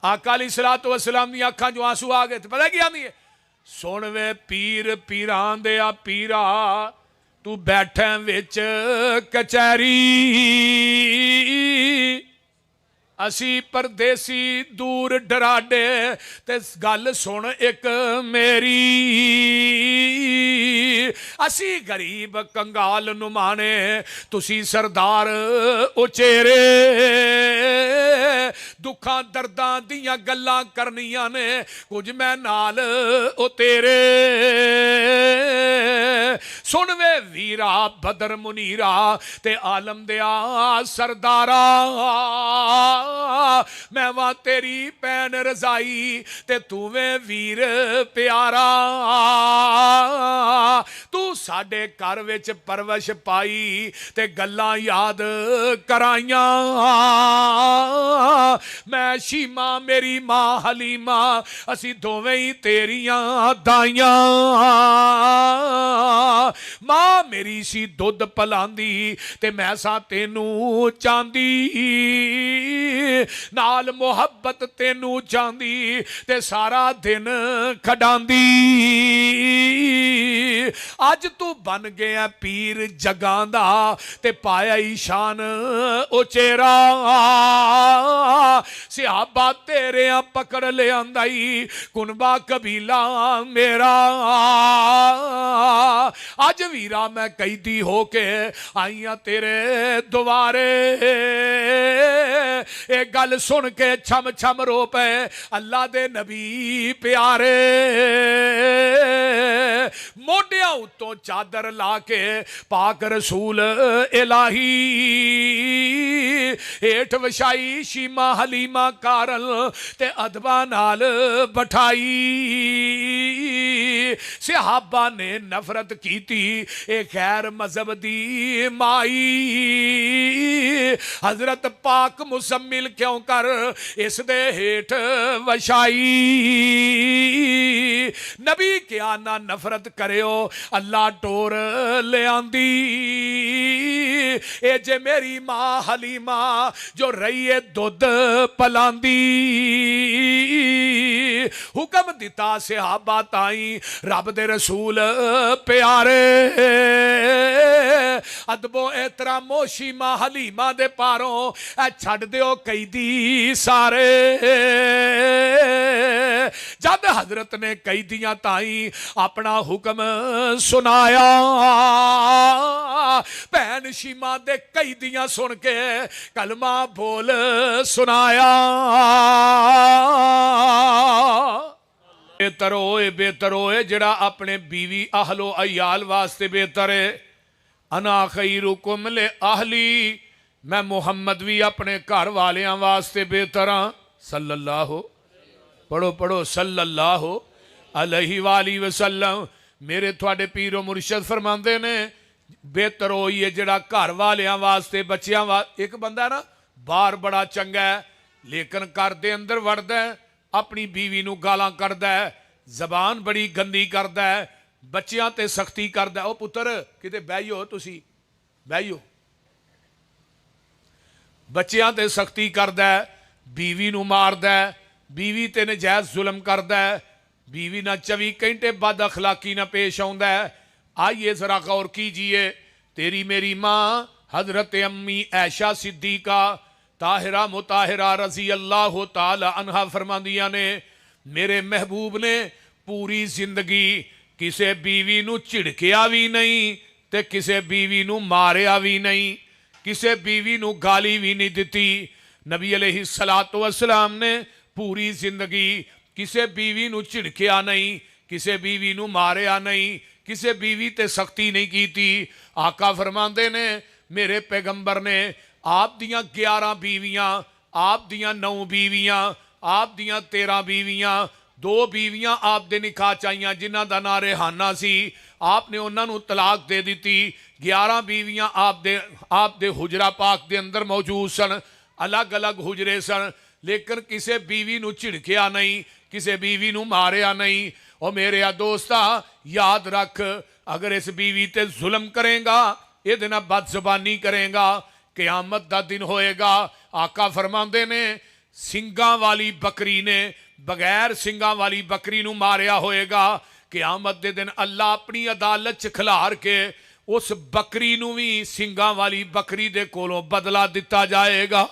आका अलैहिस्सलातु वस्सलाम दी अखां चों आंसू आ गए तो पता की आंदी है, सुन वे पीर पीरां दे आ पीरा, तू बैठे विच कचहरी, असी परदेसी दूर डराडे, ते गल सुन एक मेरी, असी गरीब कंगाल नुमाने, तुसी सरदार उचेरे, दुखां दर्दां दियां गल्लां करनियां ने, कुछ मैं नाल ओ तेरे, सुन वे वीरा बदर मुनीरा ते आलम दिया सरदारा, मैं वहां तेरी भैन रजाई ते तू वे वीर प्यारा, तू साडे घर विच परवश पाई ते गल्लां याद कराइयां, मैं शीमा मेरी मां हलीमा, असी दोवें ही तेरियां दाइयां, मां मेरी सी दुध पलांदी ते मैं सा तेनू चांदी, नाल मुहब्बत तेनू चांदी ते सारा दिन खडांदी, अज तू बन गया पीर जगां दा ते पाया ईशान उचेरा, सिहाबा तेरे पकड़ ले आंदाई कुनबा कबीला मेरा, अज वीरा मैं कैदी होके आईया तेरे दुआरे, एक गल सुन के छम छम रो पे अल्लाह दे नबी प्यारे, मोढियां उत्तों चादर ला के पाक रसूल इलाही, हेठ वछाई शीमा हलीमा कारल ते अदबा नाल बठाई, सिहाबा ने नफरत कीती ए खैर मजहब दी माई, हजरत पाक मुसम्मिल क्यों कर इस दे हेठ वछाई, नबी क्या ना नफरत करियो अल्लाह टोर ले आंदी, ए जे मेरी मां हलीमा जो रही है दुध पलांदी, हुक्म दिता सिहाबा ताई रब दे रसूल प्यारे, अदबो एहतरामो शीमा हलीमा दे पारों ए छड़ दियो कैदी सारे, जद हजरत ने कैदियां ताई अपना हुक्म सुनाया, भैन शीमा दे कैदियां सुन के कलमा बोल सुनाया, बेहतर होए जड़ा अपने बीवी आहलो अयाल वास्ते बेहतर है, अना खैरुकुम ले आहली, मैं मुहम्मद भी अपने घर वालियां वास्ते बेहतर हाँ, सल्लल्लाहु पढ़ो पढ़ो सल्लल्लाहु अलैहि वाली वसल्लम, मेरे थोड़े पीरो मुर्शद फरमाते ने बेहतर होई है जड़ा घर वालियां वास्ते बच्चियां वास्ते, एक बंदा ना बाहर बड़ा चंगा है लेकिन घर दे अंदर वड़दा है, अपनी बीवी नू गालां करदा है, जबान बड़ी गंदी करदा है, बच्चियां ते सख्ती करदा है, ओ पुत्र किते बहियो तुसी बहियो, बच्चियां ते सख्ती करदा है, बीवी नू मारदा है, बीवी ते नजायज जुल्म करदा है, बीवी ना 24 घंटे बद अखलाकी ना पेश आउंदा है। आइए जरा गौर कीजिए, तेरी मेरी माँ हजरत अम्मी ऐशा सिद्दीका ताहिरा मुताहिरा रजी अल्लाह ताला अन्हा फरमांदियां ने, मेरे महबूब ने पूरी जिंदगी किसी बीवी नू झिड़किया भी नहीं ते किसी बीवी नू मारिया भी नहीं, किसी बीवी नू गाली भी नहीं दी। नबी अलैहिस्सलातु वस्सलाम ने पूरी जिंदगी किसी बीवी नू झिड़किया नहीं, किसी बीवी नू मारिया नहीं, किसी बीवी ते सख्ती नहीं की थी। आका फरमाते ने मेरे पैगंबर ने आप दियां 11 बीवियां, आप दियां 9 बीवियां, आप दियां 13 बीवियां, 2 बीवियां आप दे निकाह चाइयां जिन्हां दा नां रेहाना सी, आपने उन्हां नूं तलाक दे दी। 11 बीवियां आप दे हुजरा पाक दे अंदर मौजूद सन, अलग अलग हुजरे सन, लेकिन किसी बीवी नूं झिड़किया नहीं, किसी बीवी नूं मारिया नहीं। और मेरे दोस्ता याद रख, अगर इस बीवी ते जुल्म करेगा, ये ना बदजुबानी करेगा, क़यामत दा दिन होएगा। आका फरमाते ने ਸਿੰਘਾਂ ਵਾਲੀ ਬੱਕਰੀ ਨੇ ਬਗੈਰ ਸਿੰਘਾਂ ਵਾਲੀ ਬੱਕਰੀ ਨੂੰ ਮਾਰਿਆ ਹੋਏਗਾ। क़यामत दे दिन अल्लाह अपनी अदालत च खिलार के उस बकरी नूं भी ਸਿੰਘਾਂ वाली बकरी दे कोलों बदला दिता जाएगा।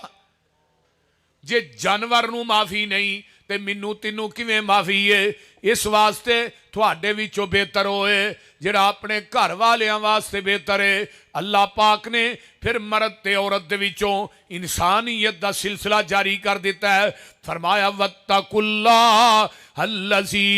जे जानवर नूं माफ़ी नहीं ते मैनू तेनू किवें माफ़ी है। इस वास्ते तुहाडे विचों बेहतर होए जिहड़ा अपने घर वालियां वास्ते बेहतर है। अल्लाह पाक ने फिर मर्द ते औरत दे विचों इंसानियत दा सिलसिला जारी कर दिता है। फरमाया वत्तकुल्लाह अल्लज़ी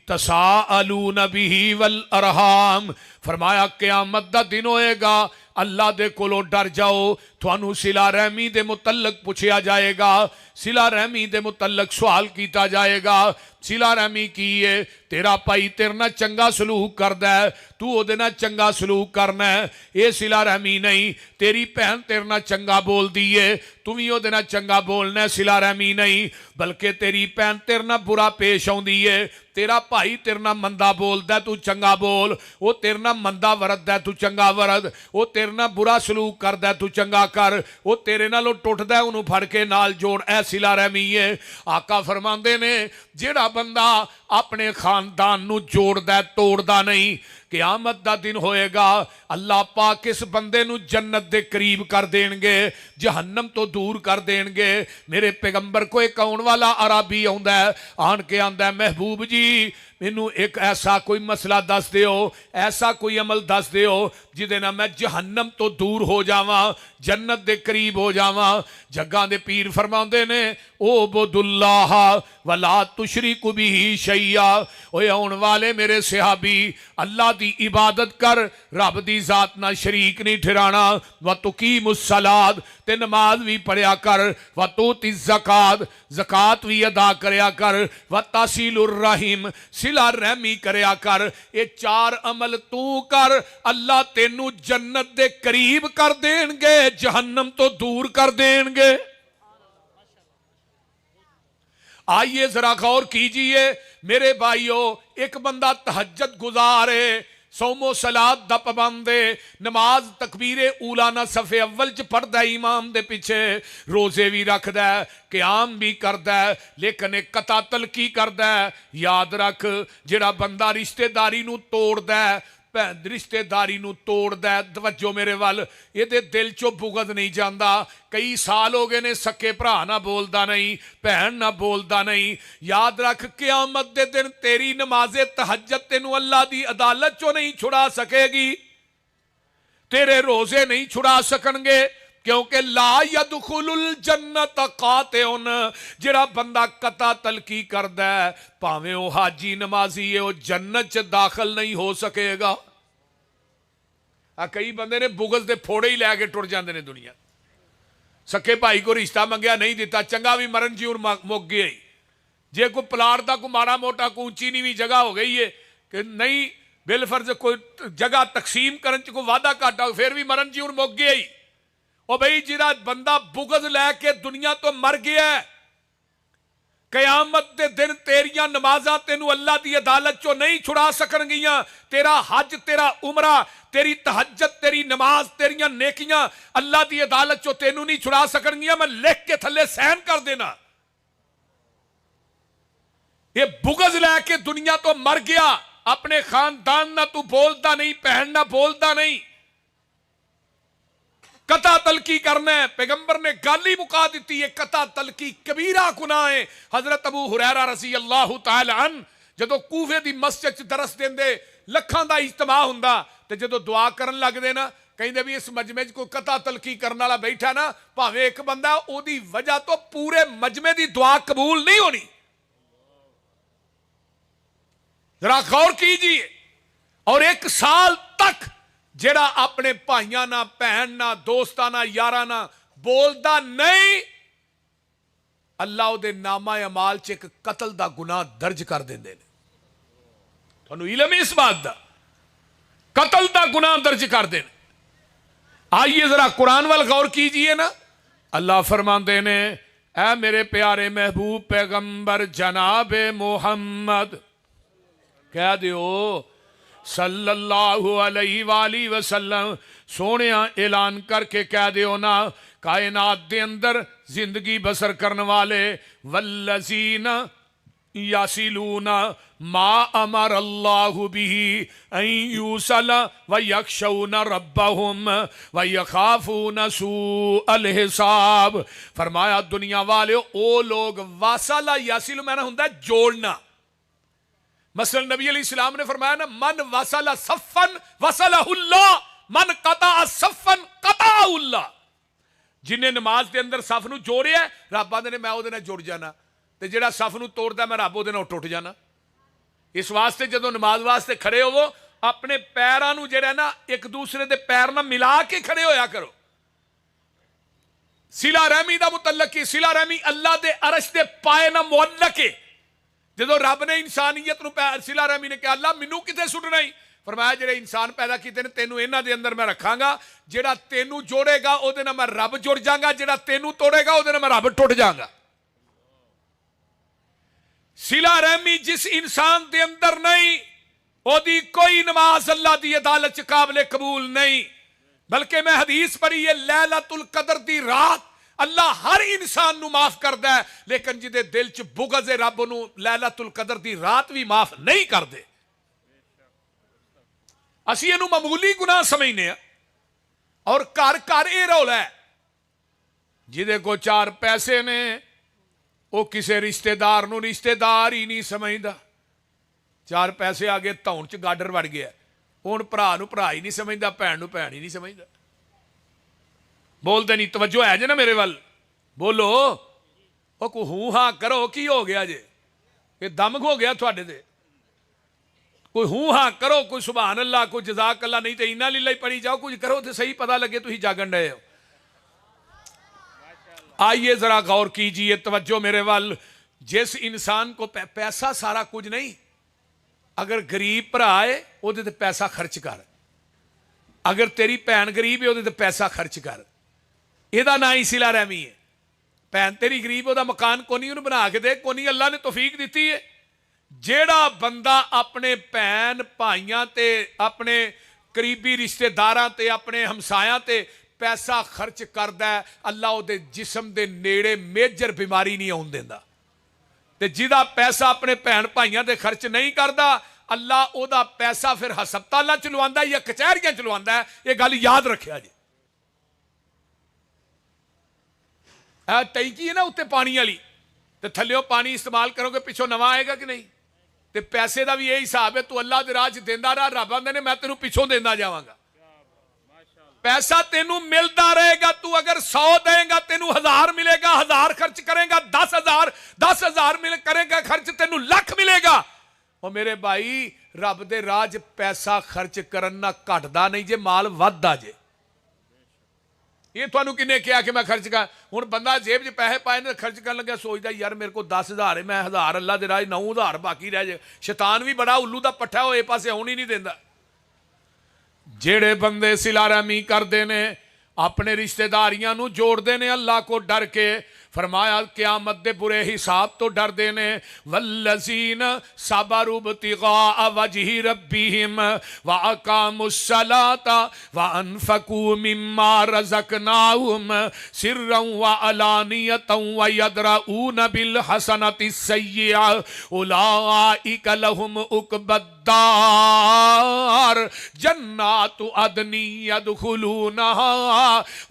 तसाअलून बिही वल अरहाम। फरमाया क़यामत दा दिन होएगा अल्लाह दे कोलों डर जाओ। तुहानू सिला रहमी दे मुतल्लक पुछया जाएगा। सिला रहमी दे मुतल्लक सवाल किया जाएगा। सिला रहमी की है? तेरा भाई तेरे नाल चंगा सलूक करदा है, तू उहदे नाल चंगा सलूक करना है। ये सिला रहमी नहीं। तेरी भैन तेरे नाल चंगा बोलदी है, तू भी उहदे नाल चंगा बोलना है। सिला रहमी नहीं, बल्कि तेरी भैन तेरे नाल बुरा पेश आउंदी है। तेरा भाई तेरे नाल मंदा बोलदा तू चंगा बोल, वो तेरे नाल मंदा वरतदा तू चंगा वरत, वो तेरे नाल बुरा सलूक करदा तू चंगा कर, वो तेरे नालों टुटदा उहनूं फड़ के नाल जोड़। ऐ सिला रहमी है। आका फरमांदे ने जिहड़ा बंदा अपने खानदान नूं जोड़दा तोड़दा नहीं, क़यामत दा दिन होएगा अल्लाह पाक इस बंदे नूं जन्नत दे करीब कर देणगे, जहन्नम तो दूर कर देणगे। मेरे पैगंबर को एक आउण वाला अराबी आउंदा है, आण के आंदा है महबूब जी मैनू एक ऐसा कोई मसला दस दिओ, ऐसा कोई अमल दस दिओ जिहदे नाल मैं जहन्नम तो दूर हो जावां, जन्नत दे करीब हो जावां। जग्गां दे पीर फरमाउंदे ने ओ बुदुल्लाह वला तुशरिकु बिही शैया। ओए आउण वाले मेरे सहाबी अल्लाह दी इबादत कर, रब दी जात नाल शरीक नहीं ठहराना। व तुकीमुस सलात ते नमाज भी पढ़िया कर, व तूती ज़कात ज़कात भी अदा करया कर, व तासीलुर रहीम सिला रहमी करया कर। ये चार अमल तू कर, अल्लाह तेनू जन्नत दे करीब कर देणगे, जहन्नम तो दूर कर देणगे। आइए जरा गौर कीजिए मेरे भाइयों, एक बंदा तहज्जुद गुजार है, सौमो सलात दा पाबंद है, नमाज तकबीरे ऊला ना सफ़े अव्वल च पढ़दा इमाम दे पिछे, रोजे भी रखदा है, क़याम भी करदा है, लेकिन एक कता तलकी करदा है। याद रख जिहड़ा बंदा रिश्तेदारी नूं तोड़दा है, भैन रिश्तेदारी नूं तोड़दा है, तवज्जो मेरे वल, इहदे दिल चों बुगद नहीं जांदा। कई साल हो गए ने सके भरा ना बोलदा नहीं, भैन ना बोलदा नहीं। याद रख क़यामत दे दिन तेरी नमाज़े तहज्जुद तेनू अल्लाह दी अदालत चों नहीं छुड़ा सकेगी, तेरे रोजे नहीं छुड़ा सकणगे, क्योंकि ला यदखुलुल जन्नत कातिउन। जिहड़ा बंदा कता तलकी करदा है भावें वो हाजी नमाजी है, वो जन्नत च दाखिल नहीं हो सकेगा। कई बंदे ने बुगज दे फोड़े ही लैके टुर जाते हैं दुनिया। सके भाई को रिश्ता मंगया नहीं दिता, चंगा भी मरण जीवन मुक गया ही। जे कोई प्लाट का कोई माड़ा मोटा कोई ऊंची नीवी जगह हो गई है कि नहीं बिलफर्ज कोई जगह तकसीम करन च कोई वादा घाटा, फिर भी मरण जीवन मुक गया ही। ओ भाई जिहड़ा बंदा बुगज लैके दुनिया तो मर गया है, क़यामत दे दिन तेरियां नमाज़ां तेनू अल्लाह दी अदालत चो नहीं छुड़ा सकणगियां। तेरा हज, तेरा उमरा, तेरी तहज्जुद, तेरी नमाज, तेरियां नेकियां अल्लाह दी अदालत चो तेनू नहीं छुड़ा सकणगियां। मैं लिख के थल्ले सहन कर देना। ये बुगज लैके दुनिया तो मर गया, अपने खानदान ना तू बोलता नहीं, बहन ना बोलता नहीं, कता तलकी करना है। पैगंबर ने गल ही मुका दी है, कता तलकी कबीरा गुनाह है। हजरत अबू हुरैरा रज़ी अल्लाह तआला अन जदों कूफे दी मस्जिद च दरस देंदे, लखां दा इज्तिमा हुंदा, ते जदों दुआ करन लगदे ना, कहंदे भी इस मजमे च कोई कता तलकी करने वाला बैठा ना, भावें एक बंदा, ओदी वजह तो पूरे मजमे दी दुआ कबूल नहीं होनी। जरा गौर कीजिए। और एक साल तक जेड़ा अपने भाइयों ना, भैन ना, दोस्तां ना, यारां ना बोलदा नहीं, अल्लाह उहदे नामा अमाल च एक कतल दा गुनाह दर्ज कर देंदे ने। तुहानू इल्म इस बात दा, कतल दा गुनाह दर्ज कर देने। आइए जरा कुरान वाल गौर कीजिए ना। अल्लाह फरमांदे ने, ऐ मेरे प्यारे महबूब पैगंबर जनाब मोहम्मद, कह दियो सल्लल्लाहु अलैहि वसल्लम, सोने ऐलान करके कह दियो ना कायनात दे अंदर जिंदगी बसर करने वाले वल्लज़ीना यासिलूना मा अमर अल्लाहु बिही अन यूसल व यख्शौना रब्बहुम व यखाफूना सूअल हिसाब। फरमाया दुनिया वाले ओ लोग वासला यासिल मैंने हुंदा जोड़ना। मसलन नबी अलैहिस्सलाम ने फरमाया ना, मन वसला सफ़न वसलहुल्लाह, मन कता सफ़न कताहुल्लाह। जिन्हें नमाज के अंदर सफ नूं जोड़िया रब आंदे ने मैं उहदे नाल जुड़ जाना, ते जिहड़ा सफ नूं तोड़दा मैं रब उहदे नाल टुट जाना। इस वास्ते जदों नमाज वास्ते खड़े होवो अपने पैरां नूं जिहड़ा ना एक दूसरे दे पैर नाल मिला के खड़े होया करो। सिला रहमी दा मुतल्लक की सिला रहमी अल्लाह दे अरश दे पाए नाल मुअल्लक है। जदों रब ने इंसानियत नूं सिला रहमी ने कहा अल्लाह मैनूं किते सुटना ही, फरमाया जेडे इंसान पैदा कीते ने तेनू इन्हां दे अंदर मैं रखांगा, जेड़ा तेनू जोड़ेगा उहदे नाल मैं रब जुड़ जांगा, जेड़ा तेनू तोड़ेगा उहदे नाल मैं रब टुट जांगा। सिला रहमी जिस इंसान दे अंदर नहीं ओदी कोई नमाज अल्लाह दी अदालत च काबिल कबूल नहीं। बल्कि मैं हदीस पढ़ी है लैलतुल कदर दी रात अल्लाह हर इंसान नू माफ करदा है, लेकिन जिहदे दिल च बुग़ज़ रब नू लैलतुल कदर दी रात भी माफ नहीं करदे। असी इहनू मामूली गुनाह समझने आ और घर घर यह रौला है जिहदे को चार पैसे ने वो किसी रिश्तेदार नू रिश्तेदार ही नहीं समझदा। चार पैसे आ गए धौन च गाडर वड़ गया, हुण भरा नू भरा ही नहीं समझदा, भैन नू भैन ही नहीं समझदा। बोलते नहीं, तवज्जो है जे ना मेरे वाल, बोलो वो को हूं हां करो, की हो गया जे, ये दम हो गया थोड़े दे, कोई हूं हां करो, कोई सुभान अल्लाह, कोई जज़ाक अल्लाह, नहीं तो इन्ना लीला ही पढ़ी जाओ, कुछ करो तो सही पता लगे तुम जागन रहे हो। आइए जरा गौर कीजिए, तवज्जो मेरे वाल। जिस इंसान को पैसा सारा कुछ नहीं, अगर गरीब भरा है उहदे ते पैसा खर्च कर, अगर तेरी भैन गरीब है उहदे ते पैसा खर्च कर, ਇਹਦਾ ਨਾਂ ਹੀ ਸਿਲਾ ਰਹਿਮੀ ਹੈ। ਭੈਣ ਤੇਰੀ ਗਰੀਬ ਉਹਦਾ ਮਕਾਨ ਕੋਨੀ ਉਹਨੂੰ ਬਣਾ ਕੇ ਦੇ, ਕੋਨੀ ਅੱਲਾਹ ਨੇ ਤੌਫੀਕ ਦਿੱਤੀ ਹੈ। ਜਿਹੜਾ ਬੰਦਾ ਆਪਣੇ ਭੈਣ ਭਾਈਆਂ ਤੇ ਆਪਣੇ ਕਰੀਬੀ ਰਿਸ਼ਤੇਦਾਰਾਂ ਤੇ ਆਪਣੇ ਹਮਸਾਇਆਂ ਤੇ ਪੈਸਾ ਖਰਚ ਕਰਦਾ ਅੱਲਾਹ ਉਹਦੇ ਜਿਸਮ ਦੇ ਨੇੜੇ ਮੇਜਰ ਬਿਮਾਰੀ ਨਹੀਂ ਆਉਣ ਦਿੰਦਾ। ਤੇ ਜਿਹਦਾ ਪੈਸਾ ਆਪਣੇ ਭੈਣ ਭਾਈਆਂ ਤੇ ਖਰਚ ਨਹੀਂ ਕਰਦਾ ਅੱਲਾਹ ਉਹਦਾ ਪੈਸਾ ਫਿਰ ਹਸਪਤਾਲਾਂ ਚ ਲਵਾਉਂਦਾ ਜਾਂ ਕਚਹਿਰੀਆਂ ਚ ਲਵਾਉਂਦਾ। ਇਹ ਗੱਲ ਯਾਦ ਰੱਖਿਆ ਜੀ। टैंकी है ना उत्ते पानी वाली, तो थल्लियों पानी इस्तेमाल करोगे पिछों नवा आएगा कि नहीं। तो पैसे का भी यही हिसाब है, तू अल्लाह दे राह च देंदा रहा, रब आंदे ने मैं तेनू पिछों देंदा जावांगा। पैसा तेनू मिलता रहेगा, तू अगर 100 देगा तेनू 1000 मिलेगा, 1000 खर्च करेगा 10,000, 10,000 मिल करेगा खर्च तेनू लाख मिलेगा। और मेरे भाई रब दे राह च पैसा खर्च करन ना घटदा नहीं जे, माल वधदा जे। ये तुहानू किन्ने कहा कि मैं खर्च कर, हुण बंदा जेब च पैसे पाए ने खर्च कर लग्या सोचदा यार मेरे को 10,000 है, मैं 1000 अल्लाह दे राह 9,000 बाकी रह जाए। शैतान भी बड़ा उल्लू दा पट्ठा होए पासे आउण ही नहीं देंदा। जेड़े बंदे सिला रहमी करदे ने अपने रिश्तेदारियां नू जोड़दे ने अल्लाह को डर के, फरमाया क़यामत दे बुरे हिसाब तो डरदे ने। वल्लज़ीन सबरू इब्तिग़ा वजहि रब्बिहिम व अक़ामुस्सलाता व अनफ़क़ू मिम्मा रज़क़नाहुम सिर्रन व अलानियतन व यदरऊन बिल हसनति सय्यिआ उलाइका लहुम उक़बद्दार जन्नातु अदनी यदखुलूनहा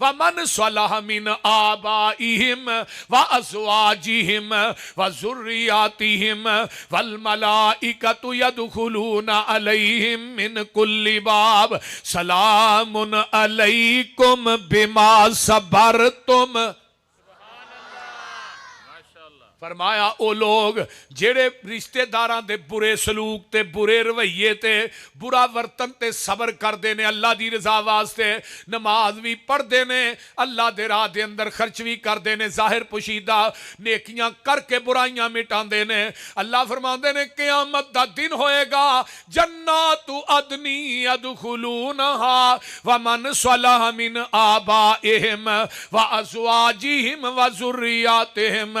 व मन सलह मिन आबाइहिम व अज़वाजिहिम व ज़ुर्रियातिहिम वल मलाइकतु यदखुलूना अलैहिम मिन कुल्लि बाब सलामुन अलैकुम बिमा सबरतुम। फरमाया ओ लोग जेड़े रिश्तेदारां दे बुरे सलूक ते बुरे रवैये ते बुरा वर्तन ते सबर करते ने अल्लाह दी रजा वास्ते, नमाज भी पढ़ते ने, अल्लाह दे राह दे अंदर खर्च भी करते ने, जाहिर पुशीदा नेकियां करके बुराइयां मिटाते ने। अल्लाह फरमाते ने क़यामत दा दिन होएगा जन्नातु अदनी यदखुलूनहा व मन सलह मिन आबाइहिम व अज़वाजिहिम व ज़ुर्रियातिहिम।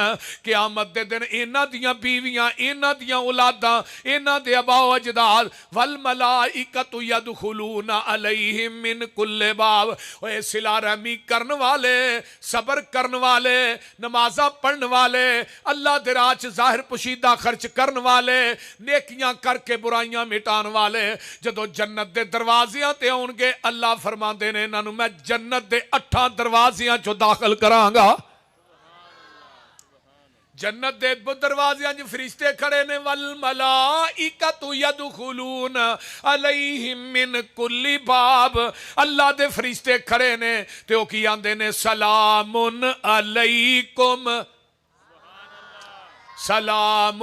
قیامت دے دن انہاں دیاں بیویاں انہاں دیاں اولاداں انہاں دے آباء و اجداد والملائکۃ یدخلون علیہم من کل باب اے صلہ رحمی کرن والے صبر کرن والے نمازاں پڑھن والے اللہ دے راہ وچ ظاہر پوشیدہ خرچ کرن والے نیکیاں کر کے برائیاں مٹان والے جدو جنت دے دروازیاں تے آن گے اللہ فرماندے نے انہاں نوں میں جنت دے 8 دروازیاں چو داخل کراں گا جنت دے دروازیاں جو فرشتے کھڑے نے والملائکۃ یدخلون علیہم من کل باب اللہ دے فرشتے کھڑے نے تے او کی آندے نے سلام علیکم سلام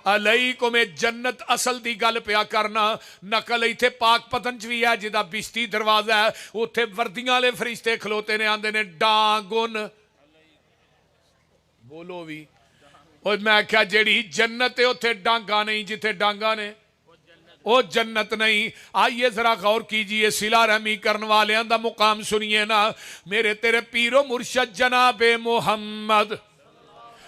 علیکم جنت اصل دی گل پیا کرنا نقل ایتھے پاک پتن چ بھی ہے جدا بشتی دروازہ ہے اوتھے وردیاں والے فرشتے کھلوتے نے آندے نے ڈانگن بولو بھی اور میں کیا جیڑی جنت ہے اوتھے ڈانگا نہیں جتھے ڈانگا نے او جنت نہیں آئیے ذرا غور کیجئے صلہ رحمی کرن والیاں دا مقام سنیے نا میرے تیرے پیر و مرشد جناب محمد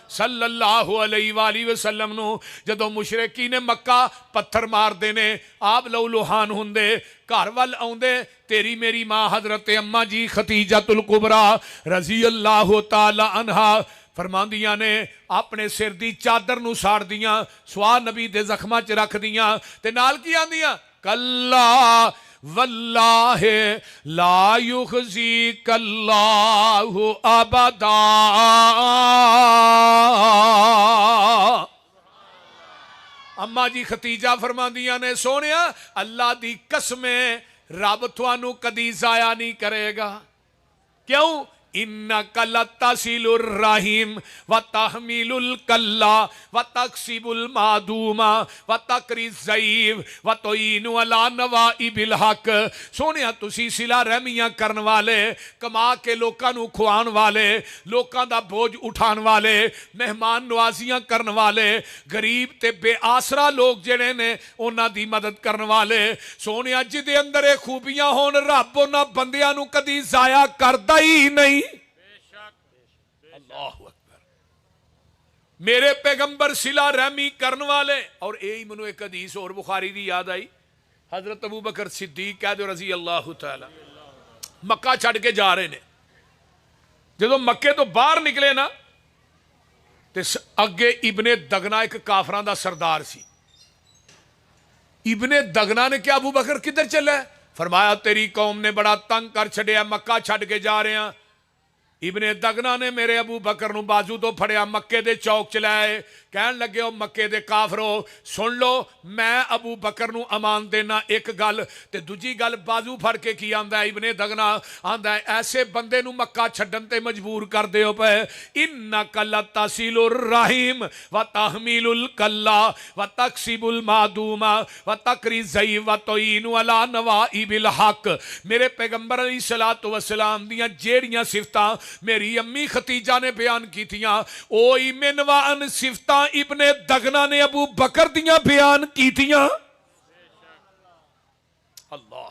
صلی اللہ علیہ وآلہ وسلم نو جدو مشرکین مکہ پتھر مار دینے آپ لو لوہان ہوندے گھر وال آوندے تیری میری ماں حضرت اماں جی ختیجۃ الکبریٰ رضی اللہ تعالی عنہا فرماندیاں نے اپنے سر دی چادر نو ساڑ دیاں سوا نبی دے زخماں چ رکھ دیاں تے نال کی آندیاں کلا واللہ لا یخزیک اللہ ابدا اماں جی ختیجہ فرماندیاں نے سونیا اللہ دی قسمیں رب تھانوں کدی ضائع نہیں کرے گا کیوں اِنَّكَ لَتَصِلُ الرَّحِيمَ وَتَحْمِلُ الْكَلَّةَ وَتَكْسِبُ الْمَعْدُومَ وَتَقْرِي الضَّعِيفَ وَتُعِينُ عَلَى نَوَائِبِ الْحَقِّ سونیا تسی صلہ رحمیاں کرن والے کما کے لوکاں نو کھوان والے لوکاں دا بوجھ اٹھان والے مہمان نوازیاں کرن والے غریب تے بے آسرا لوگ جڑے نے انہاں دی مدد کرن والے سونیا جدے اندر اے خوبیاں ہون رب انہاں بندیاں نو کدی ضائع کردا ہی نہیں اللہ اکبر میرے پیغمبر صلہ رحمی کرن والے اور یہی منو ایک حدیث اور بخاری دی یاد آئی حضرت ابو بکر صدیق کہہ دو رضی اللہ تعالی مکہ چھڑ کے جا رہے نے جدو مکے تو باہر نکلے نا تے اگے ابن دغنا ایک کافران دا سردار سی ابن دغنا نے کیا ابو بکر کدھر چلے فرمایا تیری قوم نے بڑا تنگ کر چھڑیا مکہ چھڑ کے جا رہے ہیں ابن دغنا نے میرے ابو بکر نو بازو تو پھڑیا مکے دے چوک چلائے کہن لگے ہو مکے دے کافرو سن لو میں ابو بکر نو امان دینا ایک گل تے دوجی گل بازو پھڑ کے کی آندا ہے ابن دغنا آندا ہے ایسے بندے نو مکہ چھڈن تے مجبور کر دیو پے انک لتصل الرحیم وتحمل الکلا وتکسب المعدوم وتقری الضعیف وتعین علی نوائب الحق میرے پیغمبر علیہ الصلوۃ والسلام دیاں جیڑیاں صفتاں میری امی ختیجہ نے بیان کی تھیاں اوہی منوان صفتاں ابن دغنا نے ابو بکر دیاں بیان کی تھیاں اللہ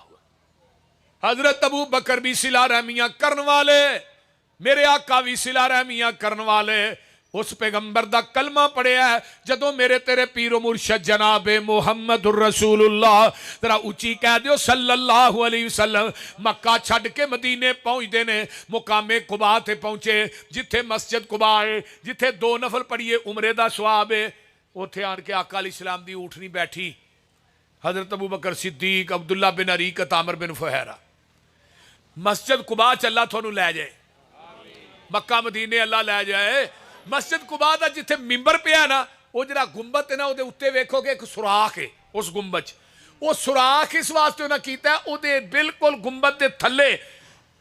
حضرت ابو بکر بھی صلہ رحمیاں کرن والے میرے آقا بھی صلہ رحمیاں کرن والے اس پیغمبر دا کلمہ پڑھے ہے جدو میرے تیرے پیر و مرشد جناب محمد الرسول اللہ ذرا اونچی کہہ دیو صلی اللہ علیہ وسلم مکہ چھڑ کے مدینے پہنچ دینے مقام قباء تے پہنچے جتھے مسجد قباء ہے جتھے 2 نفل پڑھیے عمرے دا ثواب ہے اوتھے آن کے آقا علیہ السلام دی اٹھنی بیٹھی حضرت ابو بکر صدیق عبداللہ بن عریقت عامر بن فہیرہ مسجد قباء چ اللہ تھانوں لے جائے مکہ مدینے اللہ لے جائے مسجد قباء دا جتھے ممبر پہ ہے نا وہ جڑا گنبد ہے نا وہ دے اتے ویکھو گے ایک سوراخ ہے اس گنبد وہ سوراخ اس واسطے انہاں کیتا ہے وہ دے بالکل گنبد دے تھلے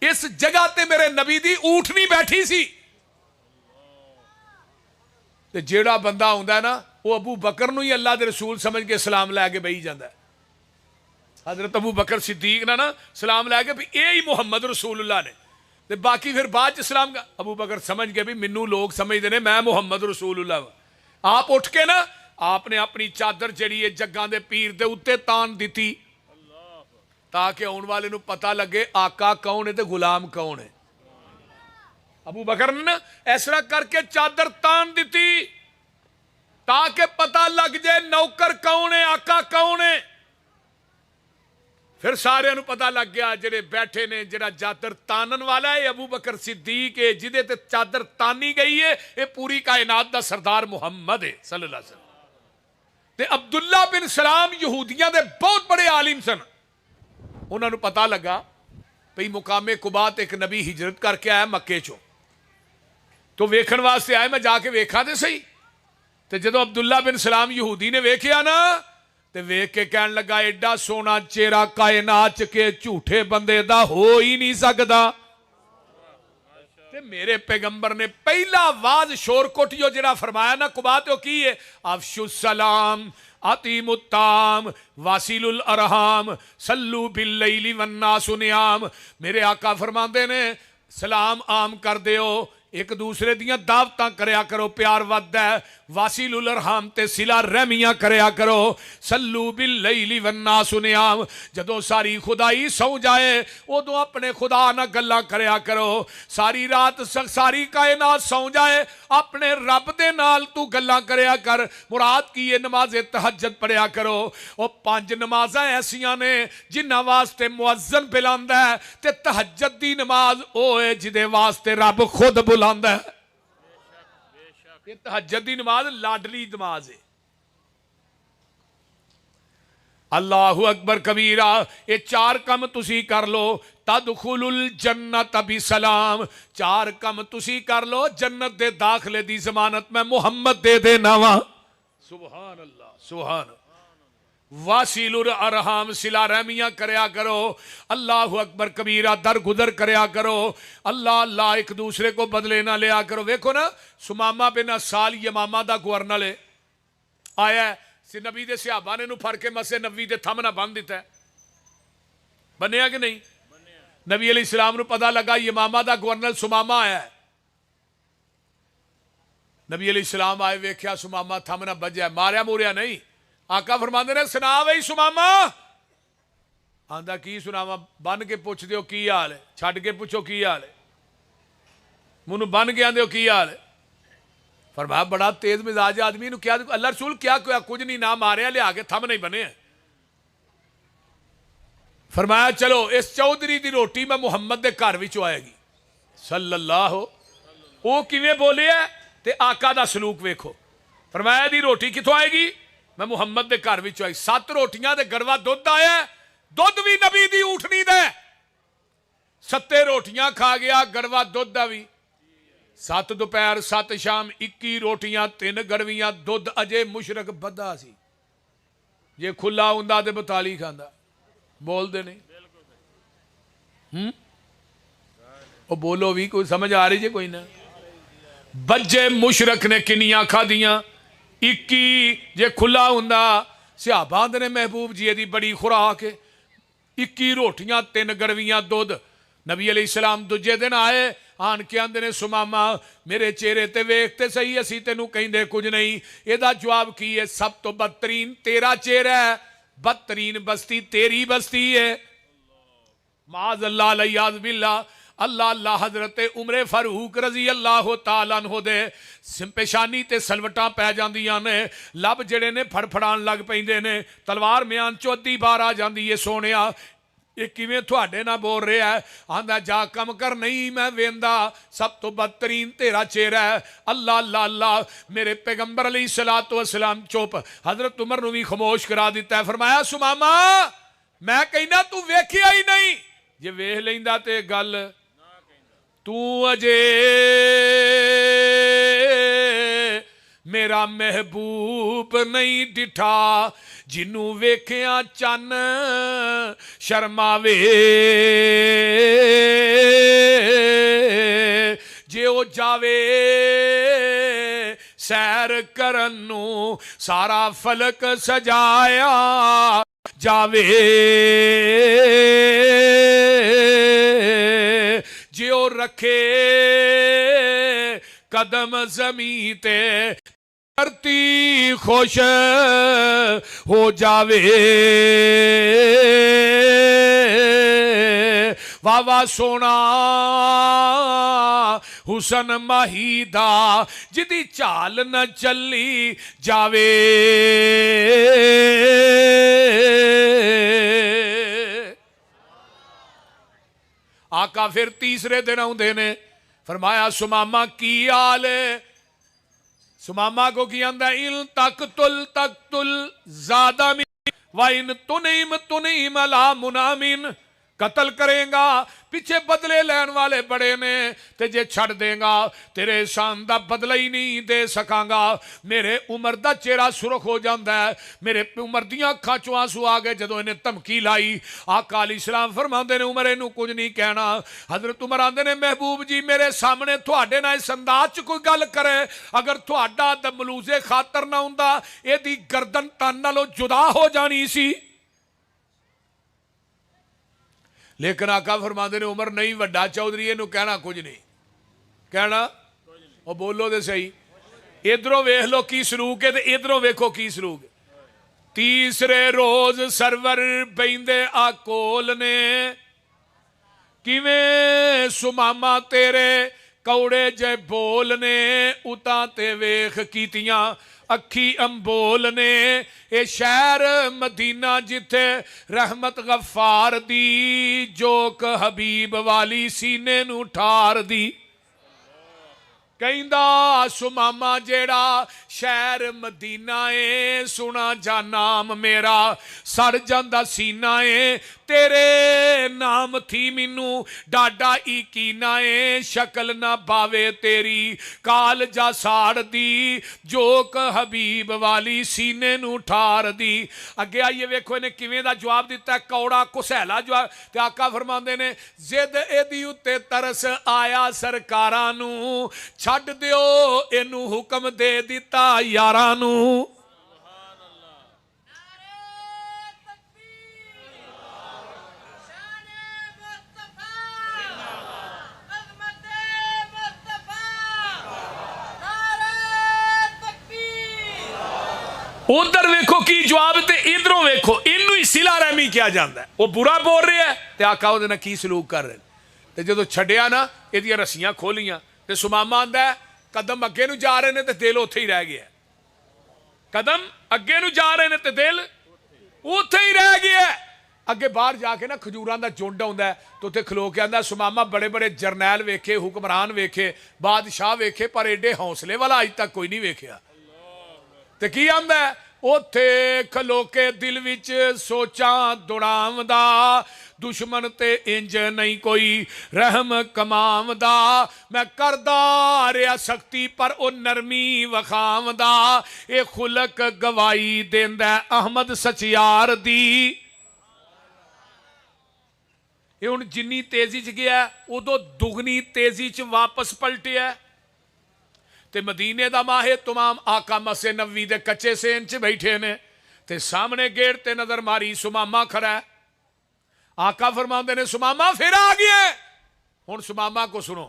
اس جگہ تے میرے نبی دی اونٹنی بیٹھی سی تے جیڑا بندہ ہوندا ہے نا وہ ابو بکر نو ہی اللہ دے رسول سمجھ کے سلام لے کے بہی جاندا ہے حضرت ابو بکر صدیق نا سلام لے کے بھی یہی محمد رسول اللہ نے تے باقی پھر بعد اسلام کا ابو بکر سمجھ کے بھی منو لوگ سمجھ دینے میں محمد رسول اللہ آپ اٹھ کے نا آپ نے اپنی چادر جڑی ہے جگاں دے پیر دے اتے تان دیتی تاکہ اون والے نو پتہ لگے آقا کون ہے تے غلام کون ہے ابو بکر نے اس طرح کر کے چادر تان دیتی تاکہ پتہ لگ جائے نوکر کون ہے، آقا کون ہے. پھر سارے نو پتہ لگ گیا جڑے بیٹھے نے جڑا چادر تانن والا ہے ابو بکر صدیق ہے، جدے تے چادر تانی گئی ہے یہ پوری کائنات دا سردار محمد ہے صلی اللہ علیہ وسلم. تے عبداللہ بن سلام یہودیاں دے بہت بڑے عالم سن. انہوں نے پتہ لگا بھئی مقام قباء ایک نبی ہجرت کر کے آیا مکے چوں، تو ویکھن واسطے آئے، میں جا کے ویکھا دے صحیح. تے جدو عبداللہ بن سلام یہودی نے ویکھیا نا تے ویکھ کے کہن لگا ایڈا سونا چہرہ کائنات کے جھوٹے بندے دا ہو ہی نہیں سکدا. تے میرے پیغمبر نے پہلا آواز شور کوٹیو جڑا فرمایا نا قباء تو کی ہے، افشوا السلام اطیموا الطعام واصلوا الارحام صلوا باللیل والناس نیام. میرے آقا فرماندے نے سلام عام کر دیو، ایک دوسرے دیاں دعوتاں کریا کرو، پیار ود ہے، واصل الارحام تے صلہ رحمیاں کریا کرو، صلو باللیل والناس نیام. جدو ساری خدائی سو جائے ادو اپنے خدا نہ گلاں کریا کرو. ساری رات ساری کائنات سو جائے اپنے رب دے نال تو گلاں کریا کر. مراد کی یہ نماز تہجد پڑھیا کرو. او 5 نمازاں ایسیاں نے جنہاں واسطے مؤذن بلاندا ہے تے تہجد دی نماز او ہے جدے واسطے رب خود بلاندا ہے. یہ تہجد دی نماز لاڈلی نماز ہے. اللہ اکبر کبیرہ. یہ 4 کم تسی کر لو تدخل الجنت بسلام. 4 کم تسی کر لو جنت دے داخلے دی ضمانت میں محمد دے دینا وا. سبحان اللہ سبحان اللہ. واصل الارحام صلہ رحمیاں کریا کرو. اللہ اکبر کبیرہ. درگزر کریا کرو. اللہ اللہ ایک دوسرے کو بدلے نہ لیا کرو. ویکھو نا سمامہ بن اسال یمامہ دا گورنر آیا ہے نبی دے صحابہ نے پھڑ کے مسجد نبوی دے تھم نہ بن دیتا ہے. بنیا کہ نہیں؟ نبی علیہ السلام نو پتہ لگا یمامہ دا گورنر سمامہ آیا ہے. نبی علیہ السلام آئے ویکھیا سمامہ تھم نہ بجیا، ماریا موریا نہیں. آقا فرماندے نے سنا وہی سمامہ. آندا کی سناواں؟ بن کے پوچھ دیو کی حال ہے، چھڈ کے پوچھو کی حال ہے. منو بن کے آندے ہو کی حال ہے. فرمایا بڑا تیز مزاج آدمی نو کیا اللہ رسول کیا کچھ نہیں نہ ماریا لیا کے تھم نہیں بنے ہیں. فرمایا چلو اس چودھری دی روٹی میں محمد دے گھر وچوں آئے گی صلی اللہ. وہ کیویں بولے ہے تے آقا دا سلوک ویکھو. فرمایا دی روٹی کتوں آئے گی؟ میں محمد دے گھر وچوں آئی. 7 روٹیاں دے گڑوا دودھ آیا ہے. دودھ بھی نبی دی اونٹنی دے. 7 روٹیاں کھا گیا گڑوا دودھ دا بھی. 7 دوپہر 7 شام 21 روٹیاں 3 گڑویاں دودھ اجے مشرق بدا سی. جے کھلا ہوندا تے 42 کھاندا. بول دے نہیں او بولو بھی کوئی سمجھ آ رہی جے کوئی نہ. بجے مشرق نے کنیاں کھا دیاں 21. جے کھلا ہوندا صحابہ نے محبوب جی دی بڑی خوراک 21 روٹیاں 3 گڑویاں دودھ. نبی علیہ السلام دوجے دن آئے آن کے آندے نے سماما میرے چہرے تے ویکھتے صحیح اسی تینوں کہندے کچھ نہیں. یہ دا جواب کی ہے سب تو بدترین تیرا چہرہ ہے، بدترین بستی تیری بستی ہے. معاذ اللہ علیہ باللہ. اللہ اللہ. حضرت عمر فاروق رضی اللہ تعالیٰ عنہ دے پیشانی تے سلوٹاں پہ جاندیاں نے، لب جڑے نے پھڑ پھڑان لگ پیندے نے، تلوار میان چودی بار آ جاندی ہے. سونیا یہ کیویں تھوڑے نہ بول رہا ہے؟ آندا جا کم کر نہیں میں ویندا سب تو بدترین تیرا چہرہ ہے. اللہ اللہ اللہ. میرے پیغمبر علیہ الصلوۃ والسلام چپ. حضرت عمر نو بھی خاموش کرا دیتا ہے. فرمایا سماما میں کہنا تو ویکھیا ہی نہیں. جے ویکھ لیندا تے گل تو اجے میرا محبوب نہیں ڈٹھا جنوں ویکھیاں چن شرماوے. جے او جاوے سیر کرن نوں سارا فلک سجایا جاوے. جے او رکھے قدم زمین تے دھرتی خوش ہو جاوے. वावा सोना हुसन माहीदा जिदी चाल न चली जावे। आका फिर तीसरे दिन आउंदे ने, फरमाया सुमामा की हाल है? सुमामा को की आंदा इन तक तुल ज्यादा वाइन तुनीम अला मुनामिन, कतल करेगा पिछे बदले लैन वाले बड़े ने, ते जे छड़ देगा तेरे शान दा बदला ही नहीं दे सकांगा। मेरे उमर दा चेहरा सुरख हो जाता है, मेरे उमर दियां अखां चों आंसू आ गए जदों इन्हें धमकी लाई। आका अलैहिस्सलाम फरमाते ने उमर इनू कुछ नहीं कहना। हजरत उमर आंदे ने महबूब जी मेरे सामने तुहाडे नाल इस अंदाज च कोई गल करे, अगर तुहाडा दमलूजे खातर ना हुंदा इहदी गर्दन तन नालों जुदा हो जानी सी। लेकिन आका फरमाते ने उमर नहीं वड्डा चौधरी इनू कहना कुछ नहीं कहना। और बोलो तो सही, इधरों वेख लो की सलूक है, इधरों वेखो की सलूक है। तीसरे रोज सरवर बहिंदे आकोल ने, किवें सुमामा तेरे कौड़े जे बोल ने, उतां ते वेख कीतियां अखी अंबोल ने। ये शहर मदीना जिथे रहमत गफार दी जोक हबीब वाली सीने नू ठार दी। कहंदा सुमामा जेड़ा शहर मदीना है, सुना जा नाम मेरा सड़ जांदा सीना है। तेरे नाम थी मैनू डाडा यकीना है, शक्ल ना बावे तेरी काल जा साड़ दी जोक हबीब वाली सीने नू ठार दी। अगे आइए वेखो इन्हें किवें दा जवाब दिता, कौड़ा कुसैला जवाब। ते आका फरमांदे ने जिद एदी उत्ते तरस आया सरकारां नू, छड्ड दिओ इनू हुक्म दे दिता यारां नू। उधर वेखो की जवाब, ते इधरों वेखो इनू ही सिला रहमी किया जाता है। वो बुरा बोल रहा है ते आका उहदे नाल की सलूक कर रहे। ते जदों छड्डिया ना इहदियां रस्सियां खोलियां ते सुमामा आंदा है कदम अगे नू जा रहे ने ते दिल उत्थे ही रह गया। कदम अगे नू जा रहे ने ते दिल उत्थे ही रह गया। अगे बाहर जाके ना खजूरां दा झुंड आउंदा है तो उत्थे खलो के आंदा सुमामा बड़े बड़े जरनैल वेखे, हुक्मरान वेखे, बादशाह वेखे, पर एडे हौसले वाला अज तक कोई नहीं वेखिया। ते की आंदा है उथे खलो के दिल विच सोचा दुड़ावदा, दुश्मन ते इंज नहीं कोई रहम कमावदा। मैं करदा रहा सख्ती पर ओ नरमी वखावदा, ए खुलक गवाही देंदा अहमद सचियार दी। ये हुण जिन्नी तेजी च गया उदों दुगनी तेजी च वापस पलटिया। ते मदीने दा माहे तमाम आका मसे नबी दे कच्चे सेन च बैठे ने, ते सामने गेट ते नजर मारी सुमामा खड़ा है। आका फरमाते ने सुमामा फिर आ गया। हुण सुमामा को सुनो,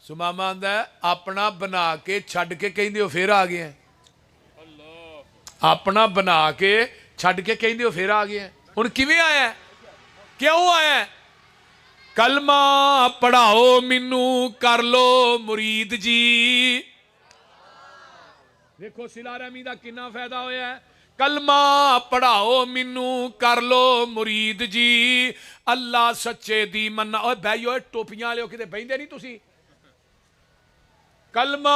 सुमामा आंदा अपना बना के छड्ड के कहंदे हो फिर आ गया। अपना बना के छड्ड के कहंदे हो फिर आ गया। हुण किवें आया, क्यों आया? कलमा पढ़ाओ मैनू कर लो मुरीद जी। देखो सिला रहमी दा कितना फायदा होया है। कलमा पढ़ाओ मैनू कर लो मुरीद जी, अल्लाह सच्चे दी मन्ना। ओए बैयो टोपियां लियो किते बहिंदे नहीं तुसी। कलमा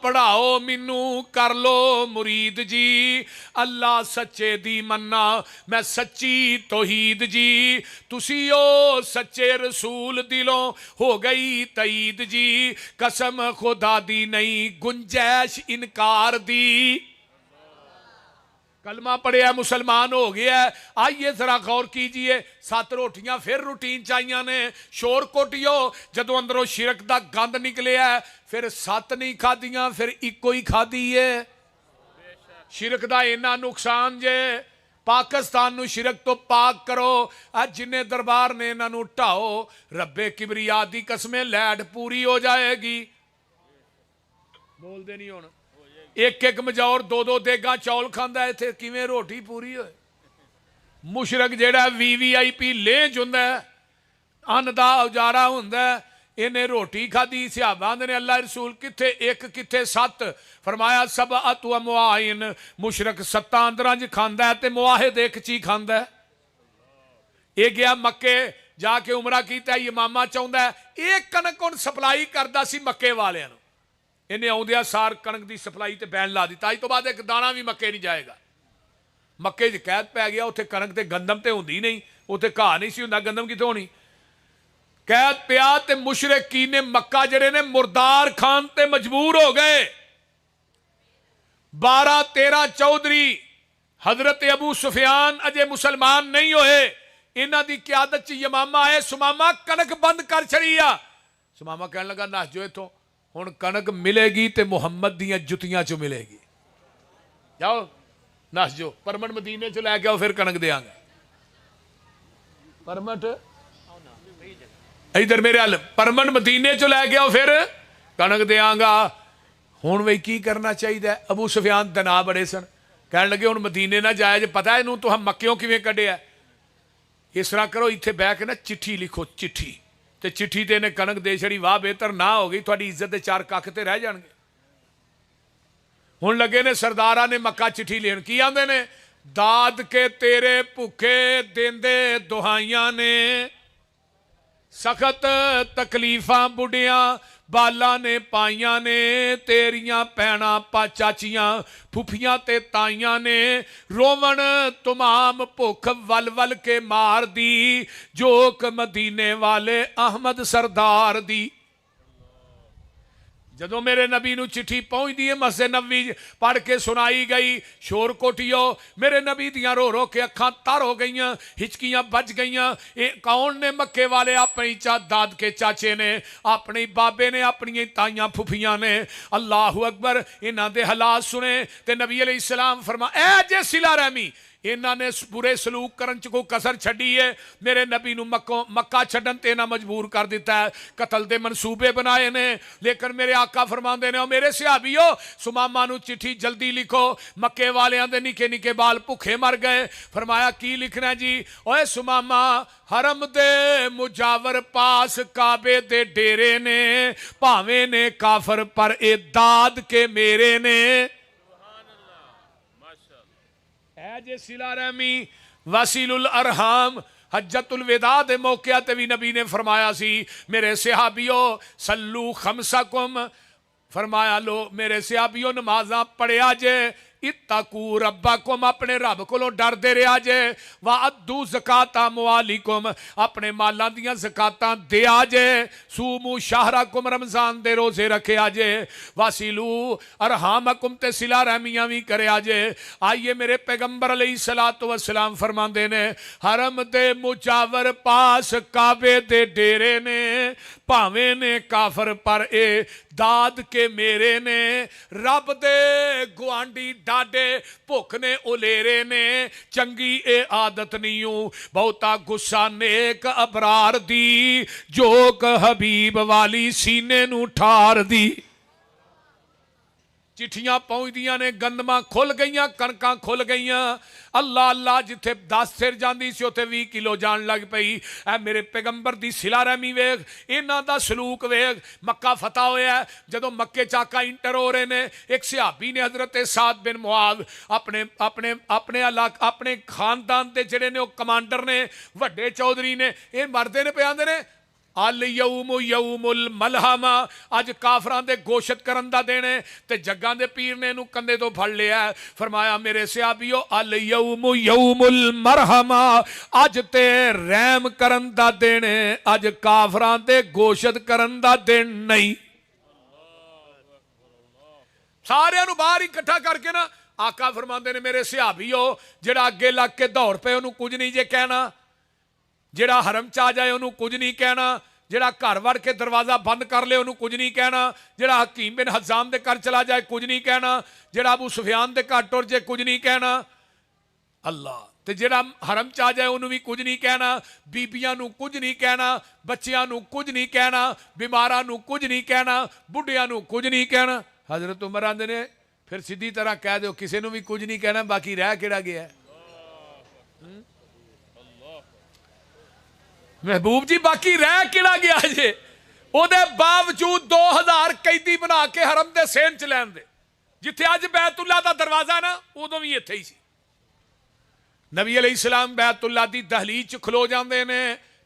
पढ़ाओ मैनू कर लो मुरीद जी, अल्लाह सच्चे दी मन्ना मैं सच्ची तौहीद जी। तुसी ओ सच्चे रसूल दिलों हो गई तईद जी, कसम खुदा दी नहीं गुंजैश इनकार दी। कलमा पढ़िया मुसलमान हो गया। आइए जरा गौर कीजिए, 7 रोटियां फिर रूटीन चाहिए ने। शोर कोटियो जदों अंदरों शिरक दा गंद निकलिया, फिर 7 नहीं खादियां, फिर इको ही खादी है। शिरक दा इन्ना नुकसान जे, पाकिस्तान नू शिरक तो पाक करो। अज जिन्ने दरबार ने इन्हां नू ढाओ, रब्बे किबरिया दी कसमें लैड पूरी हो जाएगी। बोलते नहीं हुण एक एक मजौर 2-2 देगा चौल खांदा, इत्थे किवें रोटी पूरी होए। मुशरक जेड़ा VVIP लेंज हुंदा ਅੰਨ ਦਾ ਉਜਾਰਾ ਹੁੰਦਾ। ਇਹਨੇ ਰੋਟੀ ਖਾਧੀ, ਸਿਹਾਬਾਂ ਨੇ ਅੱਲਾ ਰਸੂਲ ਕਿੱਥੇ ਇੱਕ ਕਿੱਥੇ ਸੱਤ, ਫਰਮਾਇਆ ਸਭ ਅਤੂ ਮੁਆਇਨ, ਮੁਸ਼ਰਕ ਸੱਤਾਂ ਅੰਦਰਾਂ 'ਚ ਖਾਂਦਾ ਤੇ ਮੁਆਹਿਦ ਇੱਕ ਚੀਜ਼ ਖਾਂਦਾ। ਇਹ ਗਿਆ ਮੱਕੇ ਜਾ ਕੇ ਉਮਰਾ ਕੀਤਾ, ਇਮਾਮਾ ਚਾਹੁੰਦਾ ਇਹ ਕਣਕ ਹੁਣ ਸਪਲਾਈ ਕਰਦਾ ਸੀ ਮੱਕੇ ਵਾਲਿਆਂ ਨੂੰ। ਇਹਨੇ ਆਉਂਦਿਆਂ ਸਾਰ ਕਣਕ ਦੀ ਸਪਲਾਈ ਤੇ ਬੈਨ ਲਾ ਦਿੱਤਾ, ਅੱਜ ਤੋਂ ਬਾਅਦ ਇੱਕ ਦਾਣਾ ਵੀ ਮੱਕੇ ਨਹੀਂ ਜਾਏਗਾ। ਮੱਕੇ 'ਚ ਕੈਦ ਪੈ ਗਿਆ, ਉੱਥੇ ਕਣਕ ਤੇ ਗੰਦਮ ਤੇ ਹੁੰਦੀ ਨਹੀਂ, ਉੱਥੇ ਘਾਹ ਨਹੀਂ ਸੀ ਹੁੰਦਾ, ਗੰਦਮ ਕਿੱਥੋਂ ਹੋਣੀ। कैद पिया ते मुशरिकीन ने मक्का जड़े ने मुर्दार खान ते मजबूर हो गए। 12-13 चौधरी हजरत अबू सुफियान अजे मुसलमान नहीं होए, इन्हां दी क़यादत च यमामा आए। सुमामा कनक बंद कर छड़ी आ। सुमामा कहने लगा नस जो इथों, हुण कनक मिलेगी ते मुहम्मद दियां जुतियां चो मिलेगी। जाओ नस जो, परमट मदीने चो लैके आओ, फिर कनक देंगे। परमट इधर मेरे हल, परमट मदीने चो लैके आओ, फिर कनक देंगा। हुण बई की करना चाहिए। अबू सुफियान दना बड़े सन, कह लगे हुण मदीने ना जाए, पता है इनू तो हम मक्कियों किवें कढ़िया। इस तरह करो, इत्थे बह के ना चिट्ठी लिखो, चिट्ठी ते चिट्ठी ते इन्हें कनक दे छड़ी। वाह बेहतर ना हो गई, थोड़ी इज्जत के 4 कख ते रह जाणगे। हुण लगे ने सरदारा ने मक्का चिट्ठी लेन, की आंदे ने, दाद के तेरे भुखे देंदे दुहाइयां ने, सख्त तकलीफां बुढ़ियां बाला ने पाइयां ने, तेरियां भैणां चाचियां फुफियां ते ताइयां ने, रोवन तुमाम भुख वल वल के मार दी, जोक मदीने वाले अहमद सरदार दी। जदों मेरे नबी नू चिट्ठी पहुंचती है, मस्जिद नबवी पढ़ के सुनाई गई, शोर कोटियो, मेरे नबी दियां रो रो के अखां तर हो गई, हिचकियां बज गई। ये कौन ने मक्के वाले? अपनी दाद के चाचे ने, अपने बाबे ने, अपनी ताइयां फुफियां ने। अल्लाहु अकबर। इन्हां दे हालात सुने ते नबी अलैहिस्सलाम फरमा, ए जे सिला रहमी, इन्हां ने बुरे सलूक करन च कोई कसर छड्डी है। मेरे नबी नू मक्का छड्डन ते इन्हां मजबूर कर दिता है, कतल दे मनसूबे बनाए ने। लेकिन मेरे आका फरमांदे ने, मेरे सहाबियो सुमामा नू चिट्ठी जल्दी लिखो, मक्के वालियां दे निके निके बाल भुखे मर गए। फरमाया की लिखना जी? ओए सुमामा, हरम दे मुजावर पास काबे दे डेरे ने, भावे ने काफर पर ए दाद के मेरे ने। जे सिला रहमी वसीलुल अरहाम, हज्जतुल विदा दे मौके ते भी नबी ने फरमाया सी, मेरे सहाबियो सल्लू खमसकुम, फरमाया लो मेरे सहाबियो नमाज़ां पढ़िया जे, इत्तकू रब्बकुम, अपने रब कोलों डरदे रहा जे, वा अद्दू ज़काता मुआलिकुम, अपने मालां दियां ज़कातां दिया जे, सूमू शहरकुम, रमज़ान दे रोज़े रखे जे, वासिलू अरहामकुम, ते सिला रहमियां भी करे जे। आइए मेरे पैगंबर अलैहिस्सलातु वस्सलाम फरमांदे ने, हरम दे मुजावर पास काबे दे डेरे ने, भावें ने काफर पर ए दाद के मेरे ने, रब दे गुआंडी डाडे भुख ने उलेरे ने, चंगी ए आदत नहीं हूं बहुता गुस्सा नेक अबरार दी, जोक हबीब वाली सीने नू ठार दी। चिट्ठियां पहुंचदियां ने, गंदमां खुल गईयां, कणकां खुल गईयां। अल्लाह अल्लाह, जिथे 10 सिर जाती सी उत्थे 20 किलो जान लग पई। ऐ मेरे पैगंबर दी सिला रहमी वेख, इन्हां दा सलूक वेख। मक्का फतह होया, जदों मक्के चाका इंटर हो रहे ने, एक सहाबी ने हजरत साद बिन मुआज अपने अपने अपने अपने खानदान के जिहड़े ने कमांडर ने, वड्डे चौधरी ने, ये मरदे ने पे आंदे ने, अल यऊम यऊमुल मलहमा, अज काफरां दे गोशत करन दा दिन है, ते जग्गां दे पीर ने इहनूं कंधे तो फड़ लिया। फरमाया मेरे सहाबियो अल यऊम यऊमुल मरहमा, अज ते रहम करन दा दिन है, अज काफरां दे गोशत करन दा दिन नहीं। सारियां नूं बाहर इकट्ठा करके ना आका फरमांदे ने, मेरे सहाबियो जिहड़ा अगे लग के दौड़ पे उहनूं कुछ नहीं जे कहना, जिहड़ा हरम च आ जाए उन्होंने कुछ नहीं कहना, जिहड़ा घर वड़ के दरवाजा बंद कर ले उन्होंने कुछ नहीं कहना, जिहड़ा हकीम बिन हजाम दे घर चला जाए कुछ नहीं कहना, जिहड़ा अबू सुफियान दे घर टुर जाए कुछ नहीं कहना। अल्लाह, ते जिहड़ा हरम च आ जाए उन्होंने भी कुछ नहीं कहना, बीबियां नूं कुछ नहीं कहना, बच्चियां नूं कुछ नहीं कहना, बीमारां नूं कुछ नहीं कहना, बुढ़ियां नूं कुछ नहीं कहना। हजरत उमर आंदे ने, फिर सीधी तरह कह दो किसी नूं भी कुछ नहीं कहना, बाकी रह किहड़ा गया है। महबूब जी बाकी रह किड़ा गया जे ਉਹਦੇ ਬਾਵਜੂਦ 2000 कैदी बना के हरम दे सेन च लैन दे जिथे अज बैतुल्ला दा दरवाजा ना उदों भी इत्थे ही सी। नबी अलैहिस्सलाम बैतुल्ला दी दहलीज च खलो जांदे ने